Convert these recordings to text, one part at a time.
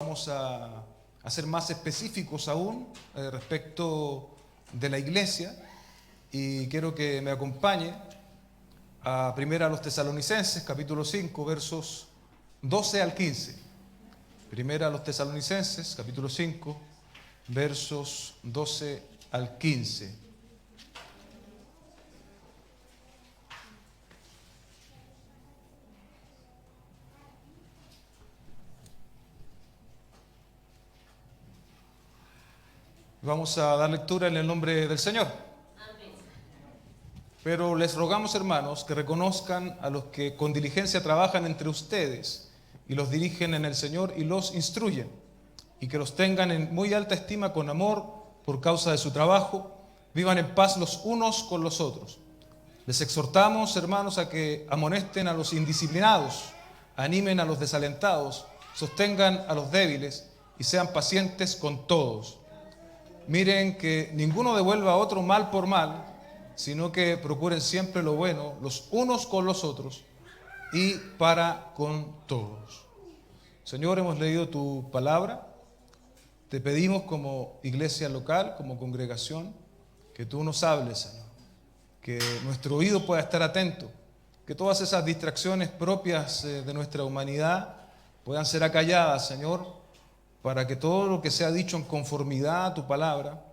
Vamos a ser más específicos aún respecto de la iglesia, y quiero que me acompañe a Primera a los Tesalonicenses, capítulo 5, versos 12 al 15. Primera a los Tesalonicenses, capítulo 5, versos 12 al 15. Vamos a dar lectura en el nombre del Señor. Amén. Pero les rogamos, hermanos, que reconozcan a los que con diligencia trabajan entre ustedes y los dirigen en el Señor y los instruyen, y que los tengan en muy alta estima con amor por causa de su trabajo, vivan en paz los unos con los otros. Les exhortamos, hermanos, a que amonesten a los indisciplinados, animen a los desalentados, sostengan a los débiles y sean pacientes con todos. Miren que ninguno devuelva a otro mal por mal, sino que procuren siempre lo bueno los unos con los otros y para con todos. Señor, hemos leído tu palabra. Te pedimos como iglesia local, como congregación, que tú nos hables, Señor. Que nuestro oído pueda estar atento, que todas esas distracciones propias de nuestra humanidad puedan ser acalladas, Señor, para que todo lo que sea dicho en conformidad a tu palabra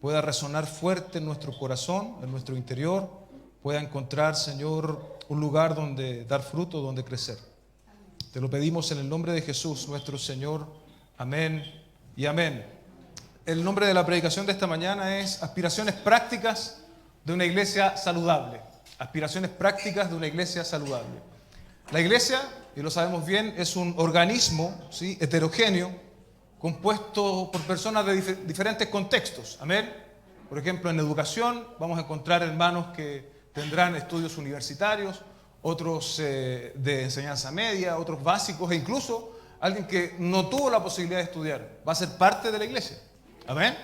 pueda resonar fuerte en nuestro corazón, en nuestro interior, pueda encontrar, Señor, un lugar donde dar fruto, donde crecer. Te lo pedimos en el nombre de Jesús, nuestro Señor. Amén y amén. El nombre de la predicación de esta mañana es Aspiraciones prácticas de una iglesia saludable. Aspiraciones prácticas de una iglesia saludable. La iglesia, y lo sabemos bien, es un organismo, ¿sí?, heterogéneo, compuesto por personas de diferentes contextos. Amén. Por ejemplo, en educación vamos a encontrar hermanos que tendrán estudios universitarios, otros de enseñanza media, otros básicos, e incluso alguien que no tuvo la posibilidad de estudiar va a ser parte de la iglesia. Amén.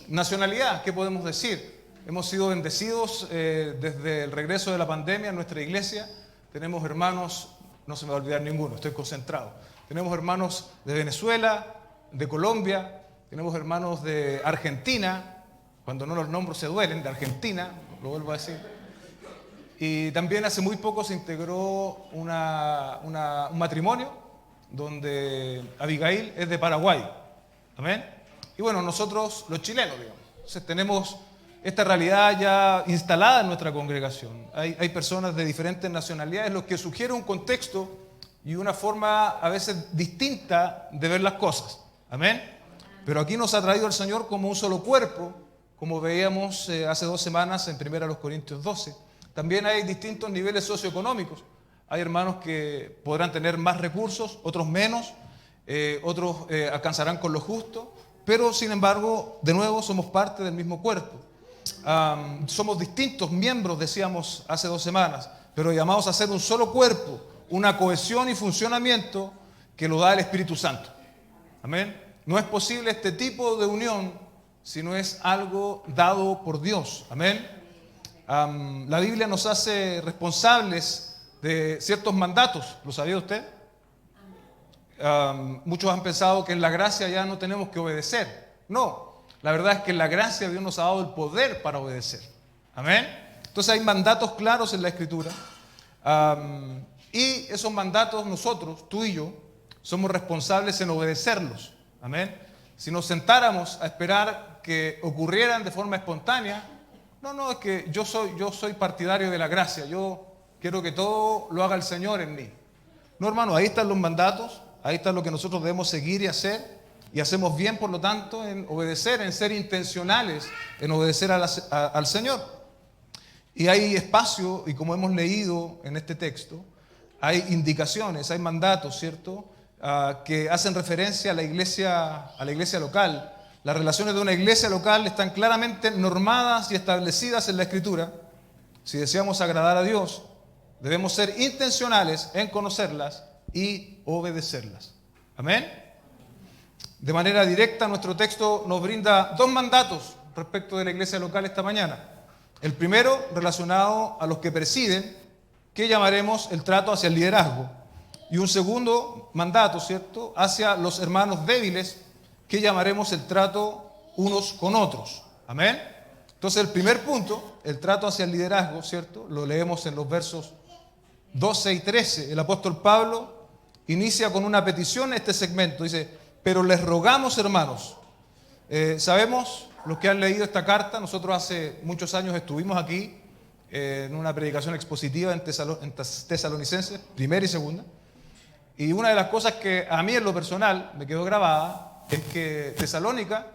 Nacionalidad, ¿qué podemos decir? Hemos sido bendecidos desde el regreso de la pandemia en nuestra iglesia. Tenemos hermanos, no se me va a olvidar ninguno, estoy concentrado. Tenemos hermanos de Venezuela, de Colombia, tenemos hermanos de Argentina, cuando no los nombro se duelen, de Argentina, lo vuelvo a decir. Y también hace muy poco se integró un matrimonio donde Abigail es de Paraguay. Amén. Y bueno, nosotros los chilenos, digamos. Entonces tenemos esta realidad ya instalada en nuestra congregación. Hay personas de diferentes nacionalidades, lo que sugiere un contexto y una forma a veces distinta de ver las cosas. Amén. Pero aquí nos ha traído el Señor como un solo cuerpo, como veíamos hace 2 semanas en 1 Corintios 12. También hay distintos niveles socioeconómicos. Hay hermanos que podrán tener más recursos, otros menos, otros alcanzarán con lo justo, pero sin embargo, de nuevo, somos parte del mismo cuerpo. Somos distintos miembros, decíamos hace 2 semanas, pero llamados a ser un solo cuerpo, una cohesión y funcionamiento que lo da el Espíritu Santo. Amén. No es posible este tipo de unión si no es algo dado por Dios. Amén. La Biblia nos hace responsables de ciertos mandatos. ¿Lo sabía usted? Muchos han pensado que en la gracia ya no tenemos que obedecer. No, la verdad es que en la gracia Dios nos ha dado el poder para obedecer. Amén. Entonces hay mandatos claros en la Escritura. Y esos mandatos nosotros, tú y yo, somos responsables en obedecerlos. Amén. Si nos sentáramos a esperar que ocurrieran de forma espontánea, no, es que yo soy partidario de la gracia, yo quiero que todo lo haga el Señor en mí. No, hermano, ahí están los mandatos, ahí está lo que nosotros debemos seguir y hacer, y hacemos bien, por lo tanto, en obedecer, en ser intencionales, en obedecer al Señor. Y hay espacio, y como hemos leído en este texto, hay indicaciones, hay mandatos, ¿cierto?, que hacen referencia a la iglesia local. Las relaciones de una iglesia local están claramente normadas y establecidas en la Escritura. Si deseamos agradar a Dios, debemos ser intencionales en conocerlas y obedecerlas. Amén. De manera directa, nuestro texto nos brinda 2 mandatos respecto de la iglesia local esta mañana. El primero, relacionado a los que presiden, que llamaremos el trato hacia el liderazgo. Y un segundo mandato, ¿cierto?, hacia los hermanos débiles, que llamaremos el trato unos con otros. Amén. Entonces el primer punto, el trato hacia el liderazgo, ¿cierto?, lo leemos en los versos 12 y 13. El apóstol Pablo inicia con una petición este segmento. Dice, pero les rogamos, hermanos. Sabemos, los que han leído esta carta, nosotros hace muchos años estuvimos aquí en una predicación expositiva en Tesalonicenses, primera y segunda. Y una de las cosas que a mí en lo personal me quedó grabada es que Tesalónica,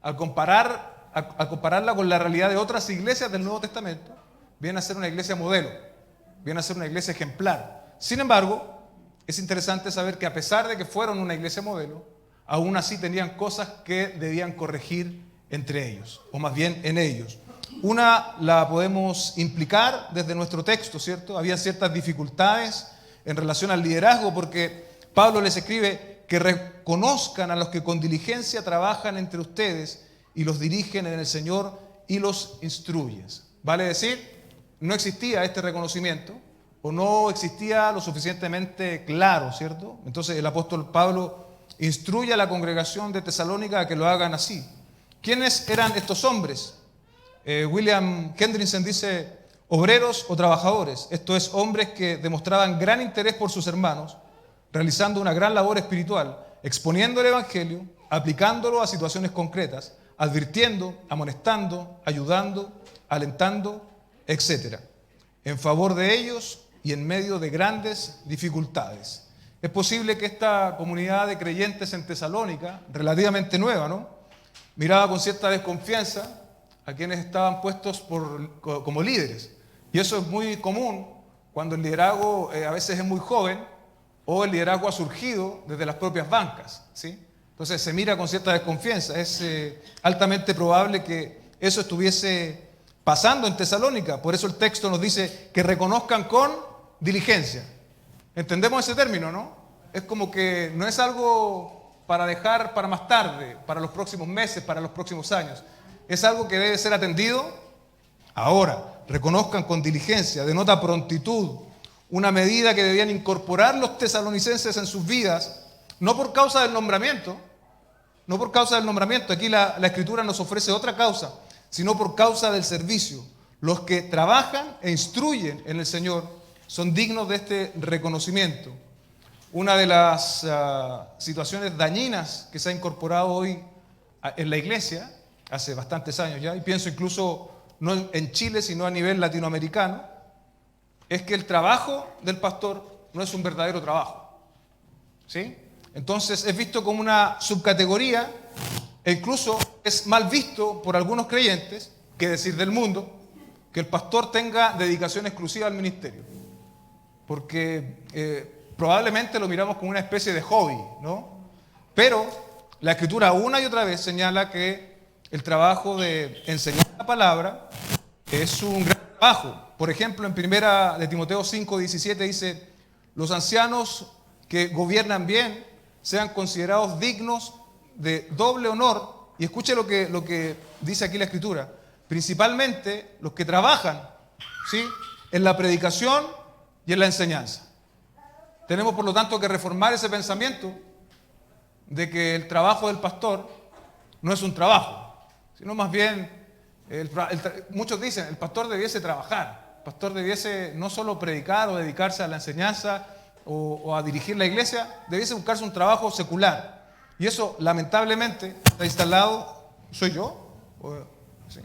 al compararla con la realidad de otras iglesias del Nuevo Testamento, viene a ser una iglesia modelo, viene a ser una iglesia ejemplar. Sin embargo, es interesante saber que a pesar de que fueron una iglesia modelo, aún así tenían cosas que debían corregir entre ellos, o más bien en ellos. Una la podemos implicar desde nuestro texto, ¿cierto? Había ciertas dificultades en relación al liderazgo, porque Pablo les escribe que reconozcan a los que con diligencia trabajan entre ustedes y los dirigen en el Señor y los instruyen. Vale decir, no existía este reconocimiento o no existía lo suficientemente claro, ¿cierto? Entonces el apóstol Pablo instruye a la congregación de Tesalónica a que lo hagan así. ¿Quiénes eran estos hombres? William Hendrickson dice, obreros o trabajadores, esto es, hombres que demostraban gran interés por sus hermanos, realizando una gran labor espiritual, exponiendo el Evangelio, aplicándolo a situaciones concretas, advirtiendo, amonestando, ayudando, alentando, etc., en favor de ellos y en medio de grandes dificultades. Es posible que esta comunidad de creyentes en Tesalónica, relativamente nueva, ¿no?, miraba con cierta desconfianza a quienes estaban puestos como líderes. Y eso es muy común cuando el liderazgo a veces es muy joven o el liderazgo ha surgido desde las propias bancas, ¿sí? Entonces se mira con cierta desconfianza. Es altamente probable que eso estuviese pasando en Tesalónica. Por eso el texto nos dice que reconozcan con diligencia. ¿Entendemos ese término, no? Es como que no es algo para dejar para más tarde, para los próximos meses, para los próximos años. Es algo que debe ser atendido ahora. Reconozcan con diligencia, denota prontitud, una medida que debían incorporar los tesalonicenses en sus vidas, no por causa del nombramiento, aquí la Escritura nos ofrece otra causa, sino por causa del servicio. Los que trabajan e instruyen en el Señor son dignos de este reconocimiento. Una de las situaciones dañinas que se ha incorporado hoy en la iglesia, hace bastantes años ya, y pienso incluso no en Chile, sino a nivel latinoamericano, es que el trabajo del pastor no es un verdadero trabajo, ¿sí? Entonces es visto como una subcategoría e incluso es mal visto por algunos creyentes, que decir del mundo, que el pastor tenga dedicación exclusiva al ministerio, porque probablemente lo miramos como una especie de hobby, ¿no? Pero la Escritura una y otra vez señala que el trabajo de enseñar la palabra es un gran trabajo. Por ejemplo, en primera de Timoteo 5:17 dice, los ancianos que gobiernan bien sean considerados dignos de doble honor. Y escuche lo que dice aquí la Escritura. Principalmente los que trabajan, ¿sí?, en la predicación y en la enseñanza. Tenemos, por lo tanto, que reformar ese pensamiento de que el trabajo del pastor no es un trabajo, sino más bien, muchos dicen, el pastor debiese trabajar, el pastor debiese no solo predicar o dedicarse a la enseñanza o a dirigir la iglesia, debiese buscarse un trabajo secular. Y eso, lamentablemente, está instalado, ¿soy yo? Sí.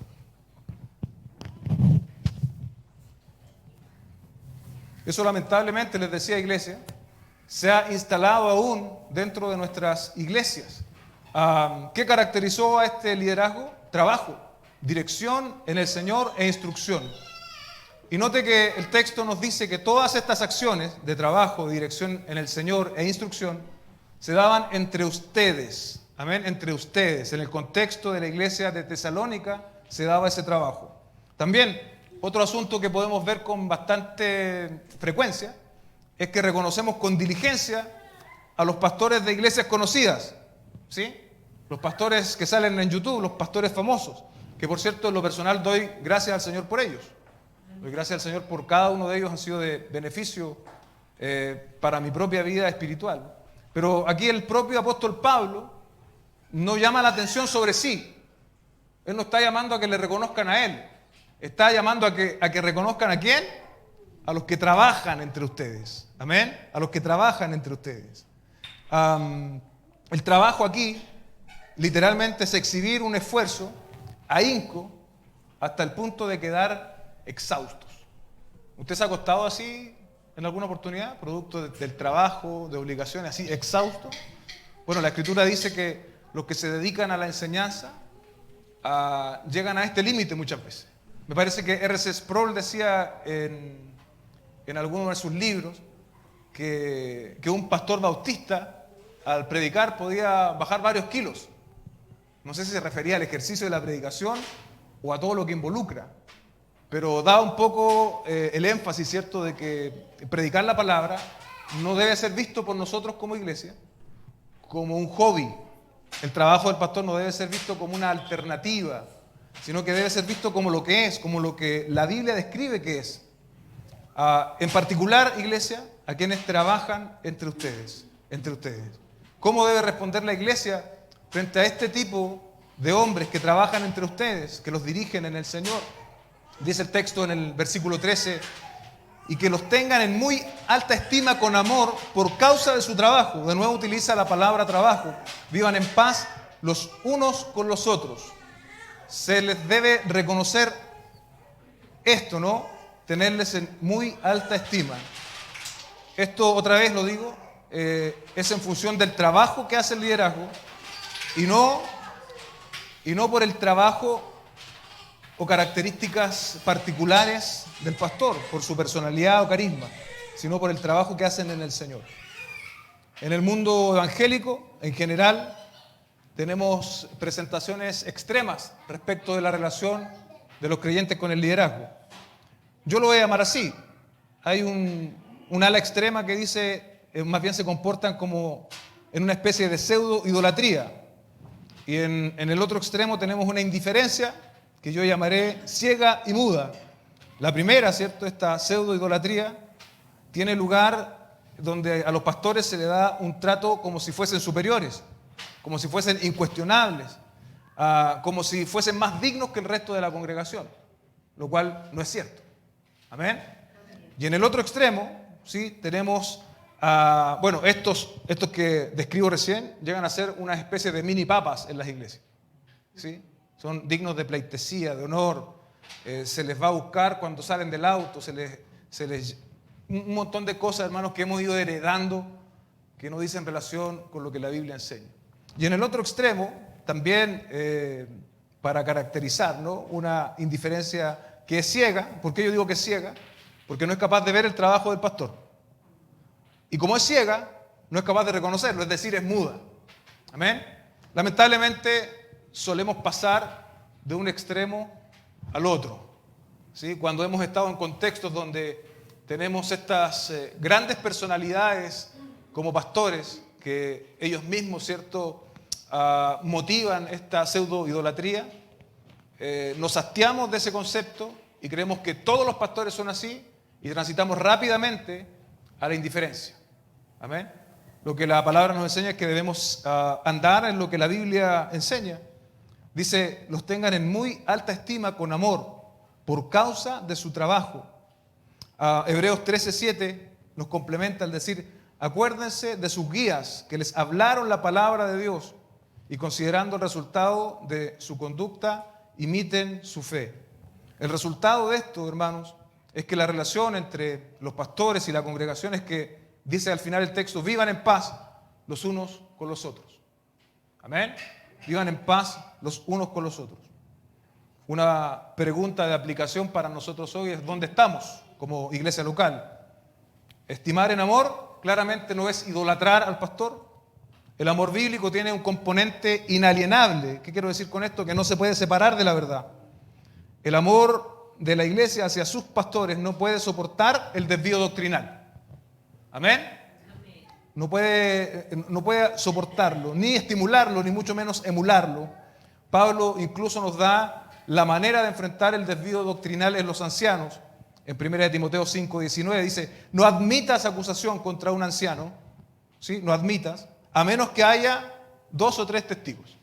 Eso, lamentablemente, les decía, iglesia, se ha instalado aún dentro de nuestras iglesias. ¿Qué caracterizó a este liderazgo? Trabajo, dirección en el Señor e instrucción. Y note que el texto nos dice que todas estas acciones de trabajo, dirección en el Señor e instrucción se daban entre ustedes. Amén, entre ustedes. En el contexto de la iglesia de Tesalónica se daba ese trabajo. También, otro asunto que podemos ver con bastante frecuencia es que reconocemos con diligencia a los pastores de iglesias conocidas, ¿sí? Los pastores que salen en YouTube, los pastores famosos, que por cierto en lo personal doy gracias al Señor por ellos. Doy gracias al Señor por cada uno de ellos, han sido de beneficio para mi propia vida espiritual. Pero aquí el propio apóstol Pablo no llama la atención sobre sí. Él no está llamando a que le reconozcan a él. Está llamando a que reconozcan ¿a quién? A los que trabajan entre ustedes. Amén. A los que trabajan entre ustedes. El trabajo aquí literalmente es exhibir un esfuerzo, ahínco, hasta el punto de quedar exhaustos. ¿Usted se ha acostado así en alguna oportunidad, producto del trabajo, de obligaciones, así, exhausto? Bueno, la Escritura dice que los que se dedican a la enseñanza llegan a este límite muchas veces. Me parece que R.C. Sproul decía en alguno de sus libros que un pastor bautista al predicar podía bajar varios kilos. No sé si se refería al ejercicio de la predicación o a todo lo que involucra, pero da un poco el énfasis, ¿cierto?, de que predicar la palabra no debe ser visto por nosotros como iglesia como un hobby. El trabajo del pastor no debe ser visto como una alternativa, sino que debe ser visto como lo que es, como lo que la Biblia describe que es. En particular, iglesia, a quienes trabajan entre ustedes. ¿Cómo debe responder la iglesia frente a este tipo de hombres que trabajan entre ustedes, que los dirigen en el Señor? Dice el texto en el versículo 13, y que los tengan en muy alta estima con amor por causa de su trabajo. De nuevo utiliza la palabra trabajo. Vivan en paz los unos con los otros. Se les debe reconocer esto, ¿no? Tenerles en muy alta estima. Esto, otra vez lo digo, es en función del trabajo que hace el liderazgo y no por el trabajo o características particulares del pastor, por su personalidad o carisma, sino por el trabajo que hacen en el Señor. En el mundo evangélico, en general, tenemos presentaciones extremas respecto de la relación de los creyentes con el liderazgo. Yo lo voy a llamar así. Hay un ala extrema que dice, más bien se comportan como en una especie de pseudo-idolatría. Y en el otro extremo tenemos una indiferencia que yo llamaré ciega y muda. La primera, ¿cierto?, esta pseudo-idolatría, tiene lugar donde a los pastores se le da un trato como si fuesen superiores, como si fuesen incuestionables, como si fuesen más dignos que el resto de la congregación, lo cual no es cierto. ¿Amén? Y en el otro extremo, ¿sí?, tenemos, estos que describo recién, llegan a ser una especie de mini papas en las iglesias, ¿sí? Son dignos de pleitesía, de honor, se les va a buscar cuando salen del auto, un montón de cosas, hermanos, que hemos ido heredando, que no dicen relación con lo que la Biblia enseña. Y en el otro extremo, también para caracterizar, ¿no?, una indiferencia que es ciega. ¿Por qué yo digo que es ciega? Porque no es capaz de ver el trabajo del pastor. Y como es ciega, no es capaz de reconocerlo, es decir, es muda. ¿Amén? Lamentablemente solemos pasar de un extremo al otro, ¿sí? Cuando hemos estado en contextos donde tenemos estas grandes personalidades como pastores, que ellos mismos, ¿cierto?, motivan esta pseudo-idolatría, nos hastiamos de ese concepto y creemos que todos los pastores son así y transitamos rápidamente a la indiferencia. Amén. Lo que la palabra nos enseña es que debemos andar en lo que la Biblia enseña. Dice, los tengan en muy alta estima con amor por causa de su trabajo. Hebreos 13:7 nos complementa al decir, acuérdense de sus guías que les hablaron la palabra de Dios y considerando el resultado de su conducta, imiten su fe. El resultado de esto, hermanos, es que la relación entre los pastores y la congregación es que, dice al final el texto, vivan en paz los unos con los otros. Amén. Vivan en paz los unos con los otros. Una pregunta de aplicación para nosotros hoy es ¿dónde estamos como iglesia local? Estimar en amor claramente no es idolatrar al pastor. El amor bíblico tiene un componente inalienable. ¿Qué quiero decir con esto? Que no se puede separar de la verdad. El amor de la iglesia hacia sus pastores no puede soportar el desvío doctrinal. ¿Amén? No puede soportarlo, ni estimularlo, ni mucho menos emularlo. Pablo incluso nos da la manera de enfrentar el desvío doctrinal en los ancianos. en 1 Timoteo 5:19 dice, no admitas acusación contra un anciano, ¿sí? No admitas, a menos que haya 2 o 3 testigos,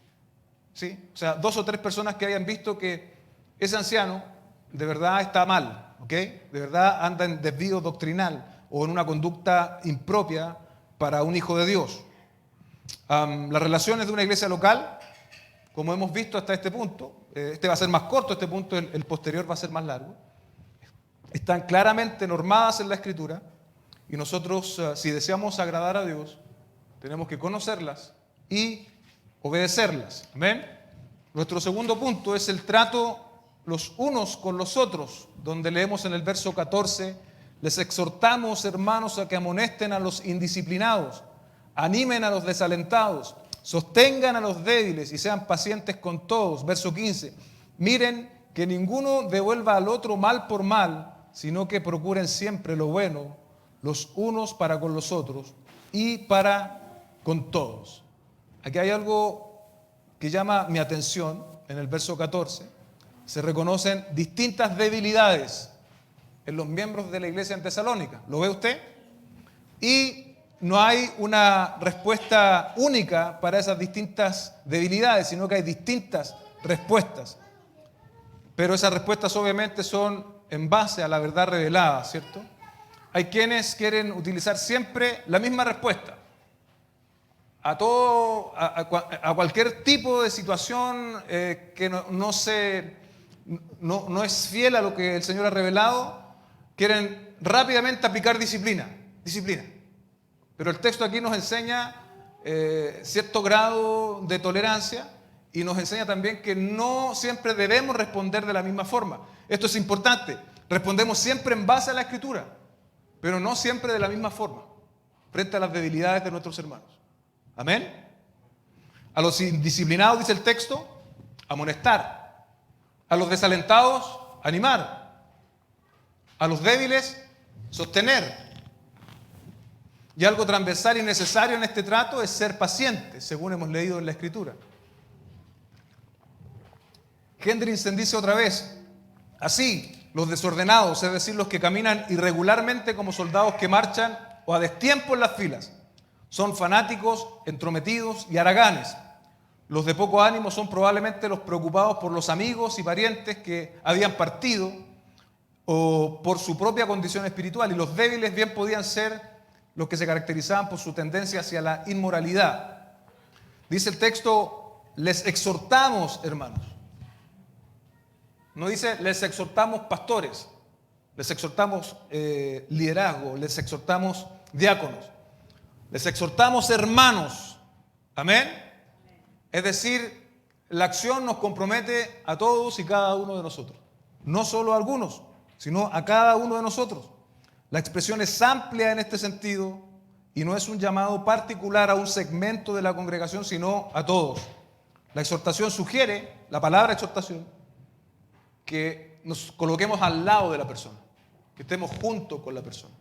¿sí? O sea, 2 o 3 personas que hayan visto que ese anciano de verdad está mal, ¿ok? De verdad anda en desvío doctrinal o en una conducta impropia para un hijo de Dios. Las relaciones de una iglesia local, como hemos visto hasta este punto, este va a ser más corto, este punto, el posterior va a ser más largo, están claramente normadas en la Escritura y nosotros, si deseamos agradar a Dios, tenemos que conocerlas y obedecerlas. ¿Amén? Nuestro segundo punto es el trato los unos con los otros, donde leemos en el verso 14, les exhortamos, hermanos, a que amonesten a los indisciplinados, animen a los desalentados, sostengan a los débiles y sean pacientes con todos. Verso 15, miren que ninguno devuelva al otro mal por mal, sino que procuren siempre lo bueno, los unos para con los otros y para con todos. Aquí hay algo que llama mi atención en el verso 14. Se reconocen distintas debilidades en los miembros de la iglesia en Tesalónica. ¿Lo ve usted? Y no hay una respuesta única para esas distintas debilidades, sino que hay distintas respuestas. Pero esas respuestas obviamente son en base a la verdad revelada, ¿cierto? Hay quienes quieren utilizar siempre la misma respuesta a todo, a cualquier tipo de situación que no es fiel a lo que el Señor ha revelado. Quieren rápidamente aplicar disciplina. Pero el texto aquí nos enseña cierto grado de tolerancia y nos enseña también que no siempre debemos responder de la misma forma. Esto es importante. Respondemos siempre en base a la Escritura, pero no siempre de la misma forma, frente a las debilidades de nuestros hermanos. Amén. A los indisciplinados, dice el texto, amonestar. A los desalentados, animar. A los débiles, sostener. Y algo transversal y necesario en este trato es ser paciente, según hemos leído en la Escritura. Hendrickson dice otra vez, así, los desordenados, es decir, los que caminan irregularmente como soldados que marchan o a destiempo en las filas, son fanáticos, entrometidos y haraganes. Los de poco ánimo son probablemente los preocupados por los amigos y parientes que habían partido o por su propia condición espiritual, y los débiles bien podían ser los que se caracterizaban por su tendencia hacia la inmoralidad. Dice el texto, les exhortamos, hermanos. No dice, les exhortamos pastores, les exhortamos liderazgo, les exhortamos diáconos, les exhortamos hermanos. Amén. Es decir, la acción nos compromete a todos y cada uno de nosotros. No solo a algunos, sino a cada uno de nosotros. La expresión es amplia en este sentido y no es un llamado particular a un segmento de la congregación, sino a todos. La exhortación sugiere, la palabra exhortación, que nos coloquemos al lado de la persona, que estemos junto con la persona.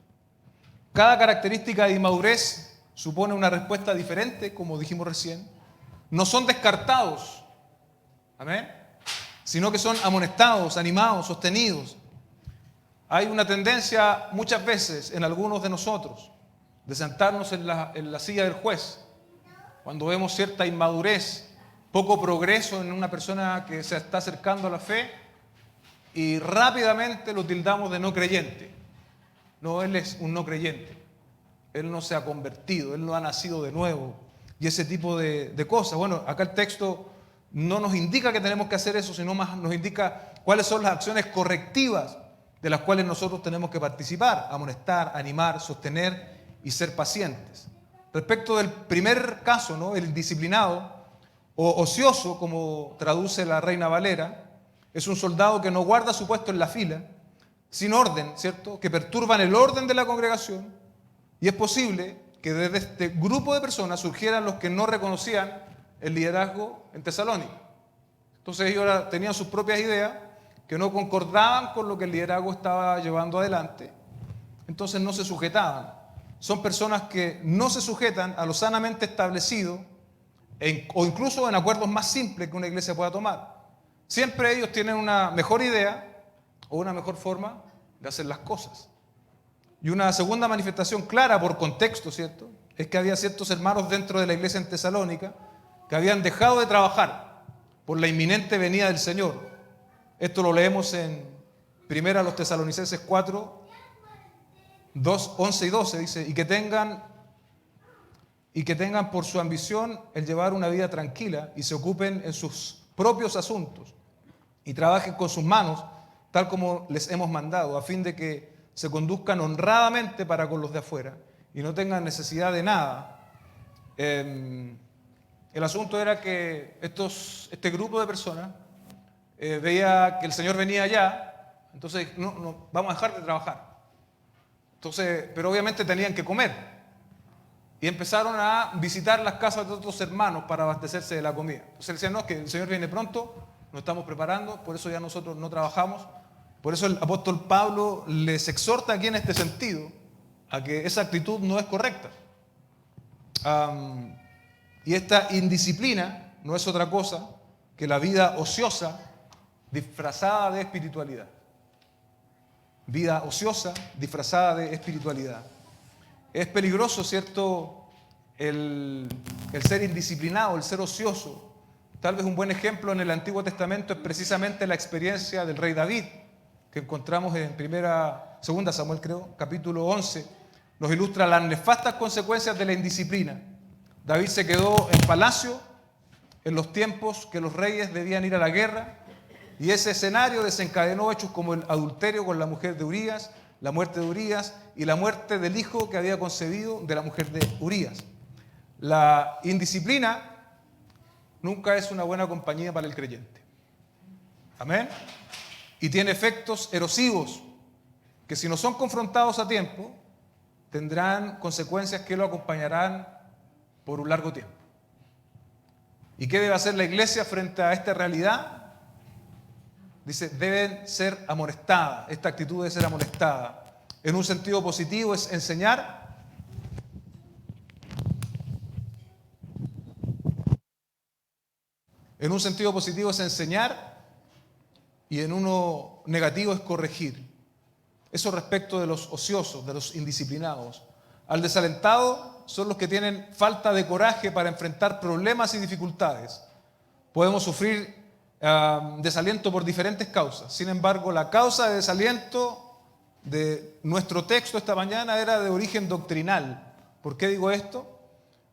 Cada característica de inmadurez supone una respuesta diferente, como dijimos recién. No son descartados, amén, sino que son amonestados, animados, sostenidos. Hay una tendencia muchas veces en algunos de nosotros de sentarnos en la silla del juez cuando vemos cierta inmadurez, poco progreso en una persona que se está acercando a la fe, y rápidamente lo tildamos de no creyente. No, él es un no creyente. Él no se ha convertido, él no ha nacido de nuevo. Y ese tipo de cosas. Bueno, acá el texto no nos indica que tenemos que hacer eso, sino más nos indica cuáles son las acciones correctivas de las cuales nosotros tenemos que participar, amonestar, animar, sostener y ser pacientes. Respecto del primer caso, ¿no?, el indisciplinado o ocioso, como traduce la Reina Valera, es un soldado que no guarda su puesto en la fila, sin orden, ¿cierto?, que perturban el orden de la congregación, y es posible que desde este grupo de personas surgieran los que no reconocían el liderazgo en Tesalónica. Entonces ellos tenían sus propias ideas que no concordaban con lo que el liderazgo estaba llevando adelante, entonces no se sujetaban. Son personas que no se sujetan a lo sanamente establecido o incluso en acuerdos más simples que una iglesia pueda tomar. Siempre ellos tienen una mejor idea o una mejor forma de hacer las cosas. Y una segunda manifestación clara por contexto, ¿cierto?, es que había ciertos hermanos dentro de la iglesia en Tesalónica que habían dejado de trabajar por la inminente venida del Señor. Esto lo leemos en 1 Tesalonicenses 4, 2, 11 y 12, dice, y que tengan por su ambición el llevar una vida tranquila y se ocupen en sus propios asuntos y trabajen con sus manos, tal como les hemos mandado, a fin de que se conduzcan honradamente para con los de afuera y no tengan necesidad de nada. El asunto era que este grupo de personas veía que el Señor venía allá, entonces no, vamos a dejar de trabajar. Entonces, pero obviamente tenían que comer y empezaron a visitar las casas de otros hermanos para abastecerse de la comida. Entonces decían, no, es que el Señor viene pronto, nos estamos preparando, por eso ya nosotros no trabajamos. Por eso el apóstol Pablo les exhorta aquí en este sentido a que esa actitud no es correcta. Y esta indisciplina no es otra cosa que la vida ociosa disfrazada de espiritualidad. Vida ociosa disfrazada de espiritualidad. Es peligroso, ¿cierto?, el ser indisciplinado, el ser ocioso. Tal vez un buen ejemplo en el Antiguo Testamento es precisamente la experiencia del rey David, que encontramos en 2 Samuel, capítulo 11, nos ilustra las nefastas consecuencias de la indisciplina. David se quedó en palacio en los tiempos que los reyes debían ir a la guerra, y ese escenario desencadenó hechos como el adulterio con la mujer de Urías, la muerte de Urías y la muerte del hijo que había concebido de la mujer de Urías. La indisciplina nunca es una buena compañía para el creyente. Amén. Y tiene efectos erosivos que, si no son confrontados a tiempo, tendrán consecuencias que lo acompañarán por un largo tiempo. ¿Y qué debe hacer la iglesia frente a esta realidad? Dice, deben ser amonestadas. Esta actitud debe ser amonestada. En un sentido positivo es enseñar. En un sentido positivo es enseñar y en uno negativo es corregir. Eso respecto de los ociosos, de los indisciplinados. Al desalentado son los que tienen falta de coraje para enfrentar problemas y dificultades. Podemos sufrir desaliento por diferentes causas. Sin embargo, la causa de desaliento de nuestro texto esta mañana era de origen doctrinal. ¿Por qué digo esto?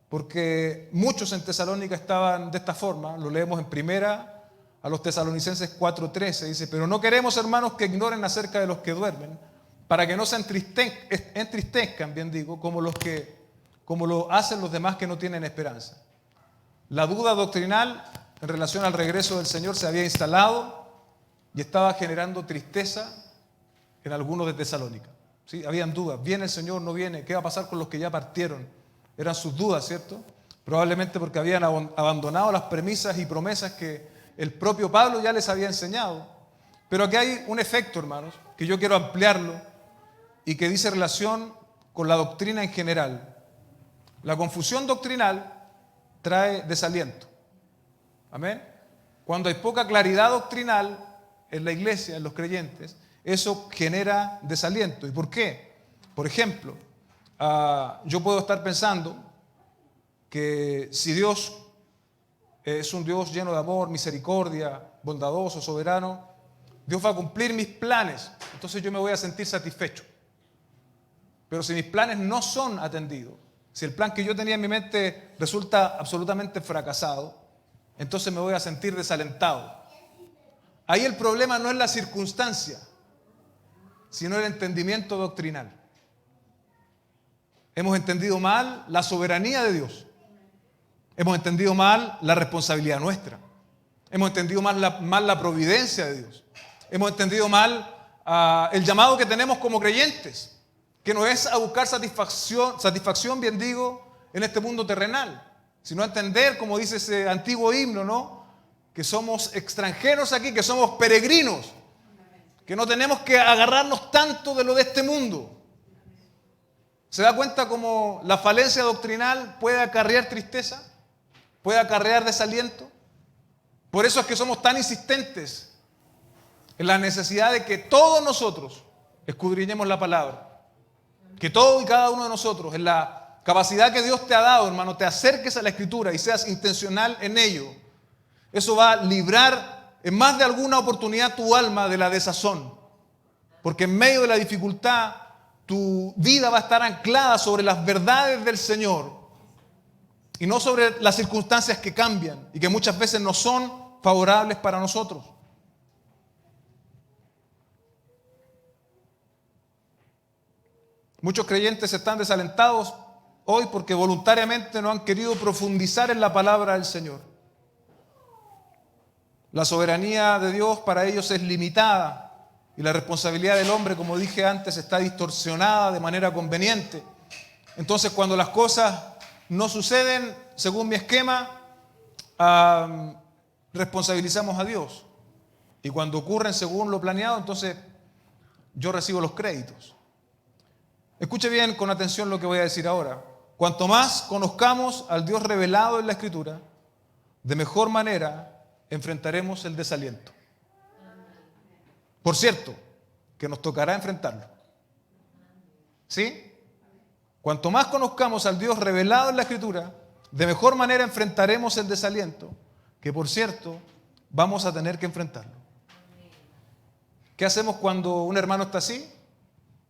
Porque muchos en Tesalónica estaban de esta forma. Lo leemos en 1 Tesalonicenses 4:13. Dice, pero no queremos, hermanos, que ignoren acerca de los que duermen, para que no se entristezcan, bien digo, como lo hacen los demás que no tienen esperanza. La duda doctrinal en relación al regreso del Señor se había instalado y estaba generando tristeza en algunos de Tesalónica. ¿Sí? Habían dudas, ¿viene el Señor, no viene? ¿Qué va a pasar con los que ya partieron? Eran sus dudas, ¿cierto? Probablemente porque habían abandonado las premisas y promesas que el propio Pablo ya les había enseñado. Pero aquí hay un efecto, hermanos, que yo quiero ampliarlo y que dice relación con la doctrina en general. La confusión doctrinal trae desaliento. Amén. Cuando hay poca claridad doctrinal en la iglesia, en los creyentes, eso genera desaliento. ¿Y por qué? Por ejemplo, yo puedo estar pensando que si Dios es un Dios lleno de amor, misericordia, bondadoso, soberano, Dios va a cumplir mis planes, entonces yo me voy a sentir satisfecho. Pero si mis planes no son atendidos, si el plan que yo tenía en mi mente resulta absolutamente fracasado, entonces me voy a sentir desalentado. Ahí el problema no es la circunstancia, sino el entendimiento doctrinal. Hemos entendido mal la soberanía de Dios. Hemos entendido mal la responsabilidad nuestra. Hemos entendido mal la providencia de Dios. Hemos entendido mal el llamado que tenemos como creyentes, que no es a buscar satisfacción, bien digo, en este mundo terrenal, sino a entender, como dice ese antiguo himno, ¿no?, que somos extranjeros aquí, que somos peregrinos, que no tenemos que agarrarnos tanto de lo de este mundo. ¿Se da cuenta cómo la falencia doctrinal puede acarrear tristeza? ¿Puede acarrear desaliento? Por eso es que somos tan insistentes en la necesidad de que todos nosotros escudriñemos la palabra. Que todo y cada uno de nosotros, en la capacidad que Dios te ha dado, hermano, te acerques a la Escritura y seas intencional en ello. Eso va a librar en más de alguna oportunidad tu alma de la desazón. Porque en medio de la dificultad, tu vida va a estar anclada sobre las verdades del Señor y no sobre las circunstancias que cambian y que muchas veces no son favorables para nosotros. Muchos creyentes están desalentados hoy porque voluntariamente no han querido profundizar en la palabra del Señor. La soberanía de Dios para ellos es limitada y la responsabilidad del hombre, como dije antes, está distorsionada de manera conveniente. Entonces, cuando las cosas no suceden según mi esquema, responsabilizamos a Dios. Y cuando ocurren según lo planeado, entonces yo recibo los créditos. Escuche bien con atención lo que voy a decir ahora. Cuanto más conozcamos al Dios revelado en la Escritura, de mejor manera enfrentaremos el desaliento. Por cierto, que nos tocará enfrentarlo. ¿Sí? Cuanto más conozcamos al Dios revelado en la Escritura, de mejor manera enfrentaremos el desaliento, que por cierto, vamos a tener que enfrentarlo. ¿Qué hacemos cuando un hermano está así?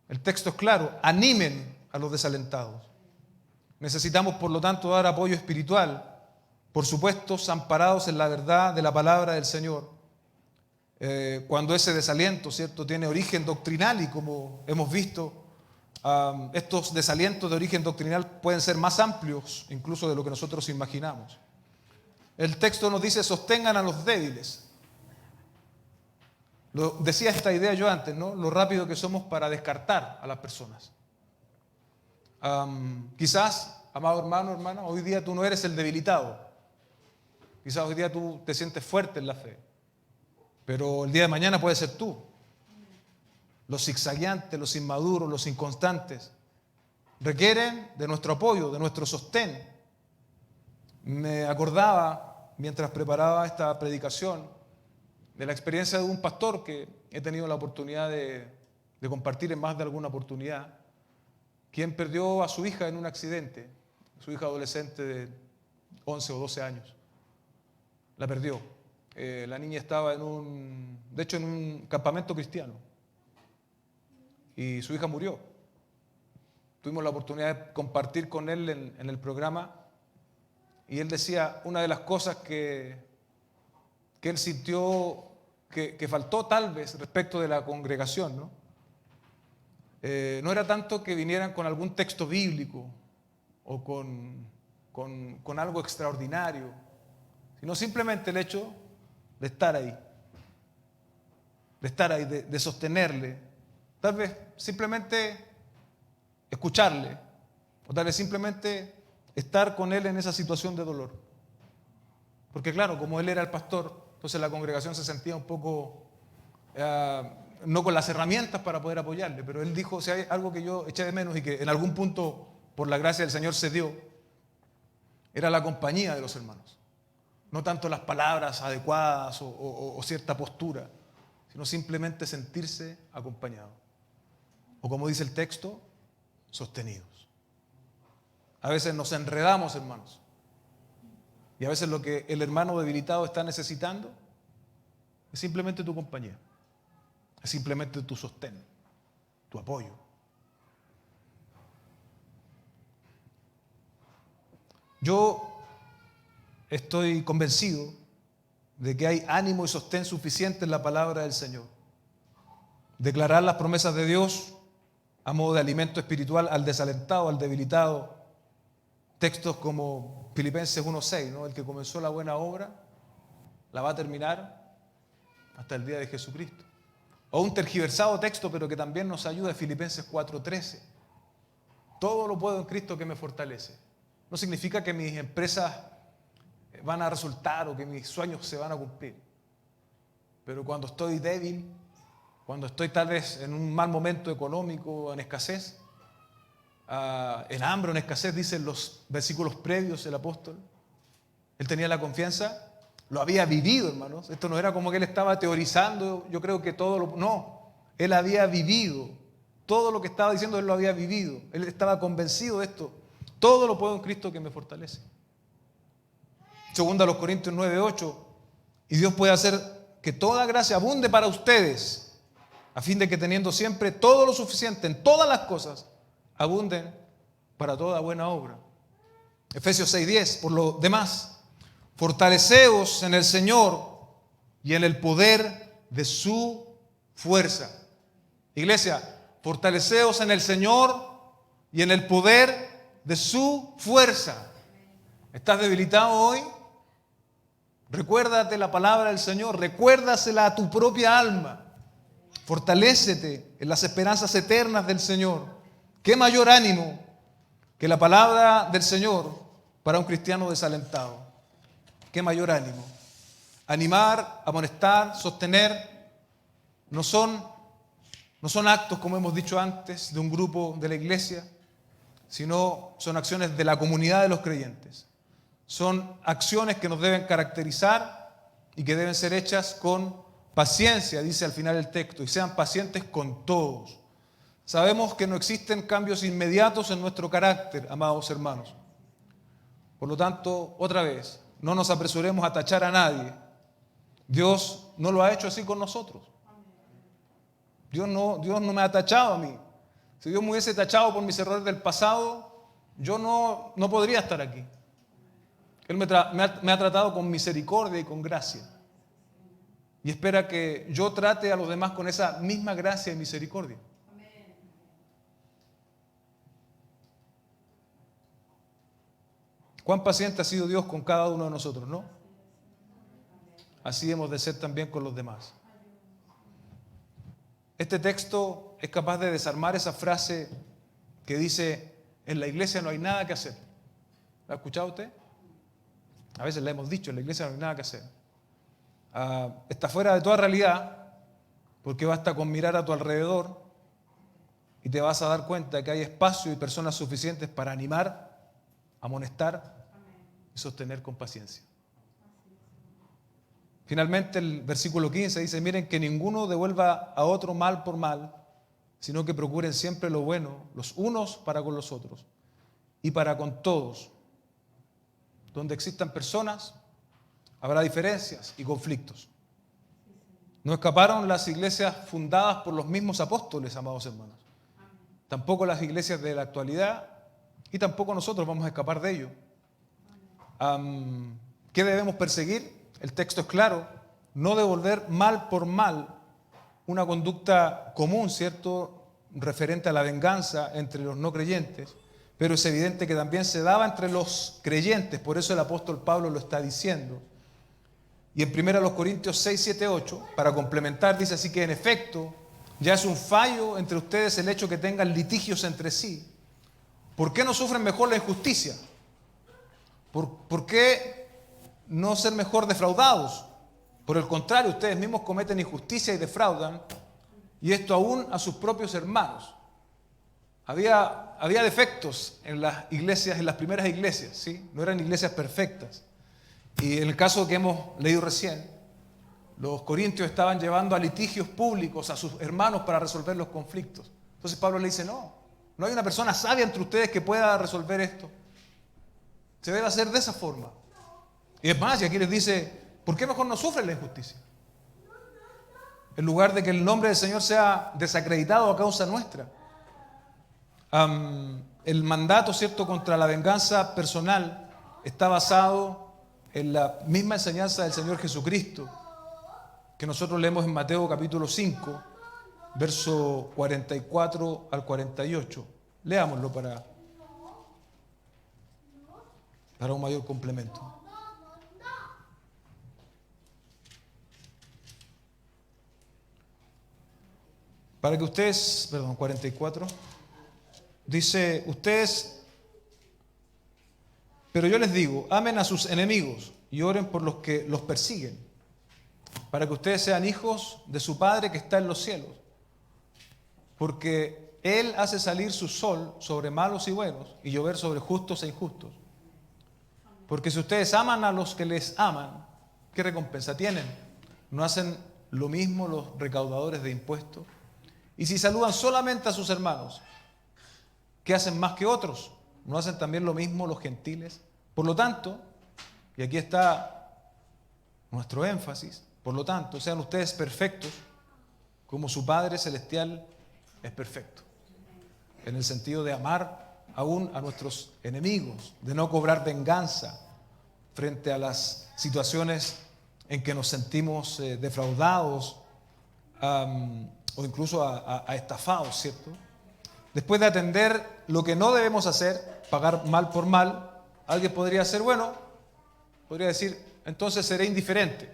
El texto es claro: animen a los desalentados. Necesitamos, por lo tanto, dar apoyo espiritual, por supuesto, amparados en la verdad de la palabra del Señor. Cuando ese desaliento, ¿cierto?, tiene origen doctrinal, y como hemos visto, estos desalientos de origen doctrinal pueden ser más amplios incluso de lo que nosotros imaginamos. El texto nos dice: sostengan a los débiles. Decía esta idea yo antes, ¿no? Lo rápido que somos para descartar a las personas. Quizás, amado hermano, hermana, hoy día tú no eres el debilitado. Quizás hoy día tú te sientes fuerte en la fe. Pero el día de mañana puede ser tú. Los zigzagueantes, los inmaduros, los inconstantes requieren de nuestro apoyo, de nuestro sostén. Me acordaba, mientras preparaba esta predicación, de la experiencia de un pastor que he tenido la oportunidad de compartir en más de alguna oportunidad, quien perdió a su hija en un accidente, su hija adolescente de 11 o 12 años. La perdió. La niña estaba en un campamento cristiano, y su hija murió. Tuvimos la oportunidad de compartir con él en el programa, y él decía, una de las cosas que él sintió que faltó tal vez respecto de la congregación, ¿no? No era tanto que vinieran con algún texto bíblico o con algo extraordinario, sino simplemente el hecho de estar ahí, de sostenerle, tal vez simplemente escucharle, o tal vez simplemente estar con él en esa situación de dolor. Porque claro, como él era el pastor, entonces la congregación se sentía un poco, no con las herramientas para poder apoyarle, pero él dijo: si hay algo que yo eché de menos y que en algún punto, por la gracia del Señor, se dio, era la compañía de los hermanos. No tanto las palabras adecuadas o cierta postura, sino simplemente sentirse acompañado. O como dice el texto, sostenidos. A veces nos enredamos, hermanos. Y a veces lo que el hermano debilitado está necesitando es simplemente tu compañía. Es simplemente tu sostén, tu apoyo. Yo estoy convencido de que hay ánimo y sostén suficiente en la palabra del Señor. Declarar las promesas de Dios a modo de alimento espiritual al desalentado, al debilitado. Textos como Filipenses 1:6, ¿no? El que comenzó la buena obra la va a terminar hasta el día de Jesucristo. O un tergiversado texto, pero que también nos ayuda, Filipenses 4:13. Todo lo puedo en Cristo que me fortalece. No significa que mis empresas van a resultar o que mis sueños se van a cumplir. Pero cuando estoy débil, cuando estoy tal vez en un mal momento económico, en escasez, en hambre, en escasez, dicen los versículos previos el apóstol, él tenía la confianza, lo había vivido, hermanos. Esto no era como que él estaba teorizando, yo creo que no, él había vivido Todo lo que estaba diciendo él lo había vivido. Él estaba convencido de esto. Todo lo puedo en Cristo que me fortalece. Segunda a los Corintios 9:8. Y Dios puede hacer que toda gracia abunde para ustedes, a fin de que teniendo siempre todo lo suficiente en todas las cosas, abunden para toda buena obra. Efesios 6:10. Por lo demás, fortaleceos en el Señor y en el poder de su fuerza. Iglesia, fortaleceos en el Señor y en el poder de su fuerza. ¿Estás debilitado hoy? Recuérdate la palabra del Señor, recuérdasela a tu propia alma. Fortalécete en las esperanzas eternas del Señor. ¿Qué mayor ánimo que la palabra del Señor para un cristiano desalentado? ¿Qué mayor ánimo? Animar, amonestar, sostener, no son actos, como hemos dicho antes, de un grupo de la iglesia, sino son acciones de la comunidad de los creyentes. Son acciones que nos deben caracterizar y que deben ser hechas con paciencia, dice al final el texto, y sean pacientes con todos. Sabemos que no existen cambios inmediatos en nuestro carácter, amados hermanos. Por lo tanto, otra vez, no nos apresuremos a tachar a nadie. Dios no lo ha hecho así con nosotros. Dios no me ha tachado a mí. Si Dios me hubiese tachado por mis errores del pasado, yo no podría estar aquí. Él me ha tratado con misericordia y con gracia. Y espera que yo trate a los demás con esa misma gracia y misericordia. Cuán paciente ha sido Dios con cada uno de nosotros, ¿no? Así hemos de ser también con los demás. Este texto es capaz de desarmar esa frase que dice: en la iglesia no hay nada que hacer. ¿La ha escuchado usted? A veces la hemos dicho: en la iglesia no hay nada que hacer. Está fuera de toda realidad, porque basta con mirar a tu alrededor y te vas a dar cuenta que hay espacio y personas suficientes para animar, amonestar y sostener con paciencia. Finalmente el versículo 15 dice: miren, que ninguno devuelva a otro mal por mal, sino que procuren siempre lo bueno, los unos para con los otros y para con todos. Donde existan personas, habrá diferencias y conflictos. No escaparon las iglesias fundadas por los mismos apóstoles, amados hermanos. Tampoco las iglesias de la actualidad, y tampoco nosotros vamos a escapar de ello. ¿Qué debemos perseguir? El texto es claro: no devolver mal por mal, una conducta común, ¿cierto?, referente a la venganza entre los no creyentes, pero es evidente que también se daba entre los creyentes, por eso el apóstol Pablo lo está diciendo. Y en 1 Corintios 6, 7, 8, para complementar, dice así que en efecto ya es un fallo entre ustedes el hecho que tengan litigios entre sí. ¿Por qué no sufren mejor la injusticia? ¿Por qué no ser mejor defraudados? Por el contrario, ustedes mismos cometen injusticia y defraudan, y esto aún a sus propios hermanos. Había defectos en las iglesias, en las primeras iglesias, ¿sí? No eran iglesias perfectas. Y en el caso que hemos leído recién, los corintios estaban llevando a litigios públicos a sus hermanos para resolver los conflictos. Entonces Pablo le dice: no hay una persona sabia entre ustedes que pueda resolver esto. Se debe hacer de esa forma. Y es más, y aquí les dice: ¿por qué mejor no sufren la injusticia? En lugar de que el nombre del Señor sea desacreditado a causa nuestra. El mandato, ¿cierto?, contra la venganza personal está basado en la misma enseñanza del Señor Jesucristo, que nosotros leemos en Mateo capítulo 5, verso 44 al 48. Leámoslo para un mayor complemento. Para que ustedes, 44, dice: pero yo les digo, amen a sus enemigos y oren por los que los persiguen, para que ustedes sean hijos de su Padre que está en los cielos. Porque Él hace salir su sol sobre malos y buenos y llover sobre justos e injustos. Porque si ustedes aman a los que les aman, ¿qué recompensa tienen? ¿No hacen lo mismo los recaudadores de impuestos? Y si saludan solamente a sus hermanos, ¿qué hacen más que otros? ¿No hacen también lo mismo los gentiles? Por lo tanto, y aquí está nuestro énfasis, por lo tanto, sean ustedes perfectos como su Padre Celestial es perfecto. En el sentido de amar aún a nuestros enemigos, de no cobrar venganza frente a las situaciones en que nos sentimos defraudados o incluso a estafados, ¿cierto? Después de atender lo que no debemos hacer, pagar mal por mal, alguien podría hacer, bueno, podría decir, entonces seré indiferente.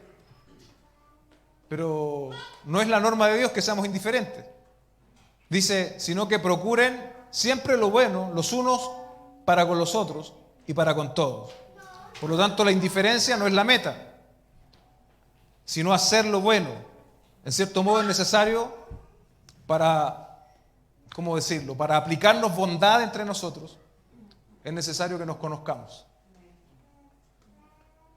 Pero no es la norma de Dios que seamos indiferentes. Dice, sino que procuren siempre lo bueno los unos para con los otros y para con todos. Por lo tanto, la indiferencia no es la meta, sino hacer lo bueno. En cierto modo es necesario para, ¿cómo decirlo?, para aplicarnos bondad entre nosotros, es necesario que nos conozcamos.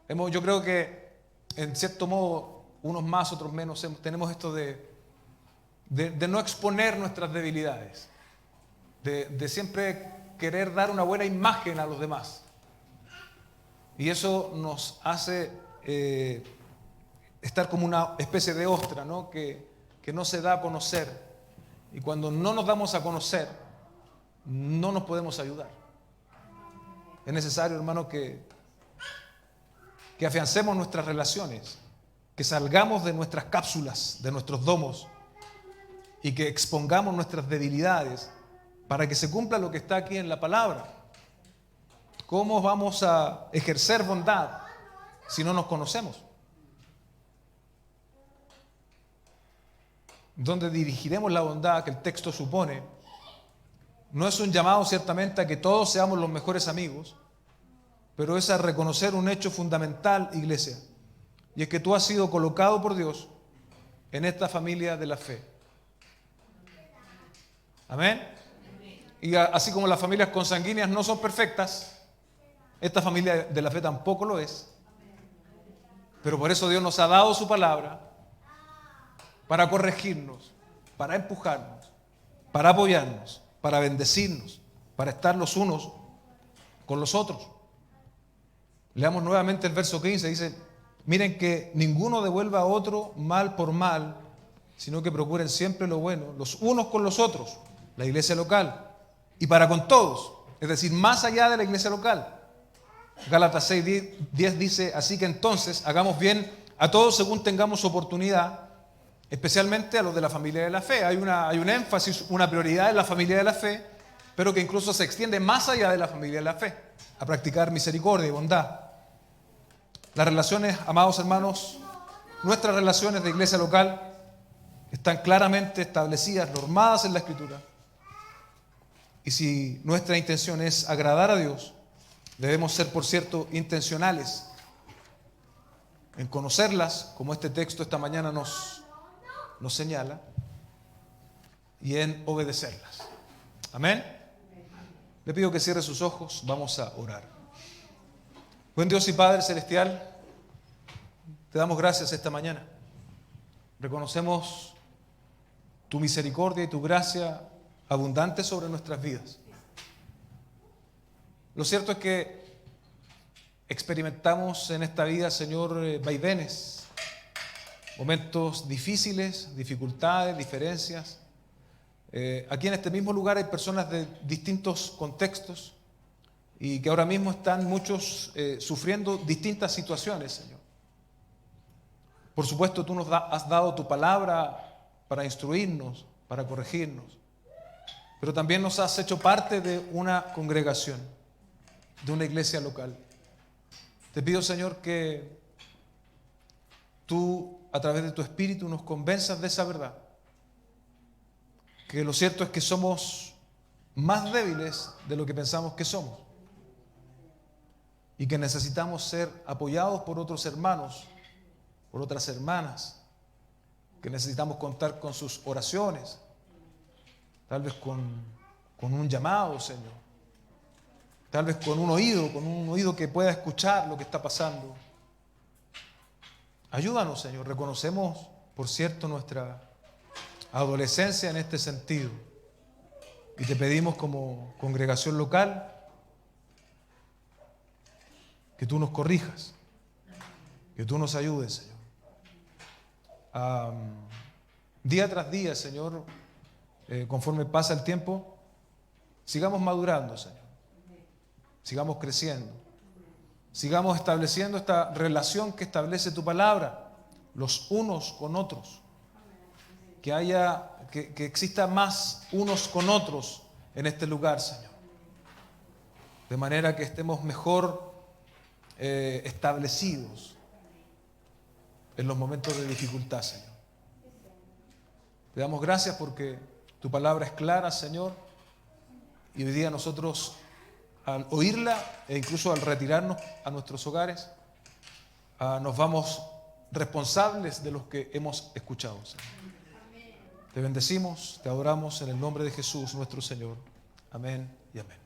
Yo creo que, en cierto modo, unos más, otros menos, tenemos esto de no exponer nuestras debilidades, de siempre querer dar una buena imagen a los demás. Y eso nos hace estar como una especie de ostra, ¿no? Que no se da a conocer. Y cuando no nos damos a conocer, no nos podemos ayudar. Es necesario, hermano, que afiancemos nuestras relaciones, que salgamos de nuestras cápsulas, de nuestros domos, y que expongamos nuestras debilidades para que se cumpla lo que está aquí en la palabra. ¿Cómo vamos a ejercer bondad si no nos conocemos? ¿Dónde dirigiremos la bondad que el texto supone? No es un llamado ciertamente a que todos seamos los mejores amigos, pero es a reconocer un hecho fundamental, iglesia, y es que tú has sido colocado por Dios en esta familia de la fe. Amén. Y así como las familias consanguíneas no son perfectas, esta familia de la fe tampoco lo es. Pero por eso Dios nos ha dado su palabra para corregirnos, para empujarnos, para apoyarnos, para bendecirnos, para estar los unos con los otros. Leamos nuevamente el verso 15, dice, miren que ninguno devuelva a otro mal por mal, sino que procuren siempre lo bueno, los unos con los otros, la iglesia local, y para con todos, es decir, más allá de la iglesia local. Gálatas 6:10 dice, así que entonces hagamos bien a todos según tengamos oportunidad, especialmente a los de la familia de la fe. Hay un énfasis, una prioridad en la familia de la fe, pero que incluso se extiende más allá de la familia de la fe, a practicar misericordia y bondad. Las relaciones, amados hermanos, nuestras relaciones de iglesia local están claramente establecidas, normadas en la Escritura. Y si nuestra intención es agradar a Dios, debemos ser, por cierto, intencionales en conocerlas, como este texto esta mañana nos señala, y en obedecerlas. Amén. Le pido que cierre sus ojos, vamos a orar. Buen Dios y Padre Celestial, te damos gracias esta mañana. Reconocemos tu misericordia y tu gracia abundante sobre nuestras vidas. Lo cierto es que experimentamos en esta vida, Señor, vaivenes, momentos difíciles, dificultades, diferencias. Aquí en este mismo lugar hay personas de distintos contextos y que ahora mismo están muchos sufriendo distintas situaciones, Señor. Por supuesto, tú nos has dado tu palabra para instruirnos, para corregirnos, pero también nos has hecho parte de una congregación, de una iglesia local. Te pido, Señor, que tú, a través de tu Espíritu, nos convenzas de esa verdad. Que lo cierto es que somos más débiles de lo que pensamos que somos. Y que necesitamos ser apoyados por otros hermanos, por otras hermanas. Que necesitamos contar con sus oraciones. Tal vez con un llamado, Señor. Tal vez con un oído que pueda escuchar lo que está pasando. Ayúdanos, Señor. Reconocemos, por cierto, nuestra adolescencia en este sentido. Y te pedimos como congregación local que tú nos corrijas, que tú nos ayudes, Señor. Día tras día, Señor, conforme pasa el tiempo, sigamos madurando, Señor. Sigamos creciendo. Sigamos estableciendo esta relación que establece tu palabra, los unos con otros. Que exista más unos con otros en este lugar, Señor. De manera que estemos mejor establecidos en los momentos de dificultad, Señor. Te damos gracias porque tu palabra es clara, Señor, y hoy día nosotros, al oírla e incluso al retirarnos a nuestros hogares, nos vamos responsables de los que hemos escuchado, Señor. Te bendecimos, te adoramos en el nombre de Jesús nuestro Señor. Amén y amén.